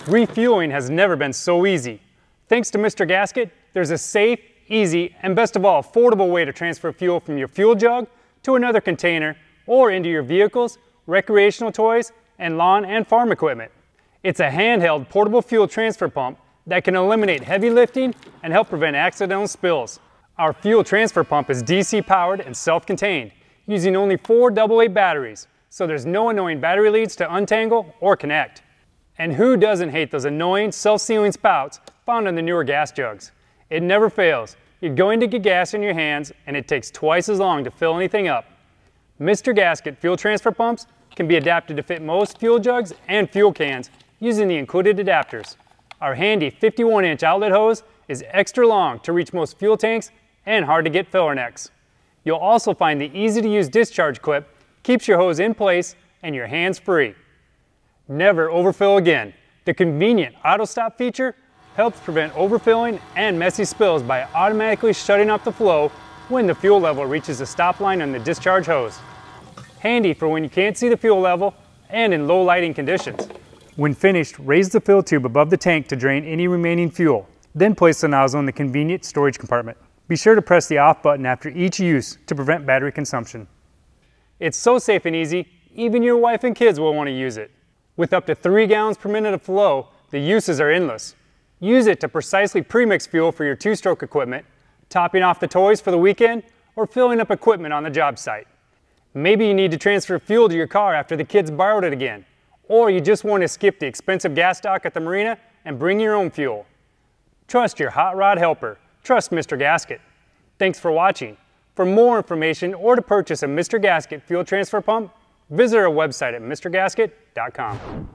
Refueling has never been so easy. Thanks to Mr. Gasket, there's a safe, easy, and best of all, affordable way to transfer fuel from your fuel jug to another container or into your vehicles, recreational toys, and lawn and farm equipment. It's a handheld portable fuel transfer pump that can eliminate heavy lifting and help prevent accidental spills. Our fuel transfer pump is DC powered and self-contained, using only 4 AA batteries, so there's no annoying battery leads to untangle or connect. And who doesn't hate those annoying self-sealing spouts found on the newer gas jugs? It never fails. You're going to get gas in your hands and it takes twice as long to fill anything up. Mr. Gasket fuel transfer pumps can be adapted to fit most fuel jugs and fuel cans using the included adapters. Our handy 51-inch outlet hose is extra long to reach most fuel tanks and hard to get filler necks. You'll also find the easy-to-use discharge clip keeps your hose in place and your hands free. Never overfill again. The convenient auto stop feature helps prevent overfilling and messy spills by automatically shutting off the flow when the fuel level reaches the stop line on the discharge hose. Handy for when you can't see the fuel level and in low lighting conditions. When finished, raise the fill tube above the tank to drain any remaining fuel. Then place the nozzle in the convenient storage compartment. Be sure to press the off button after each use to prevent battery consumption. It's so safe and easy, even your wife and kids will want to use it. With up to 3 gallons per minute of flow, the uses are endless. Use it to precisely premix fuel for your 2-stroke equipment, topping off the toys for the weekend, or filling up equipment on the job site. Maybe you need to transfer fuel to your car after the kids borrowed it again, or you just want to skip the expensive gas stock at the marina and bring your own fuel. Trust your hot rod helper. Trust Mr. Gasket. Thanks for watching. For more information or to purchase a Mr. Gasket fuel transfer pump, visit our website at mrgasket.com.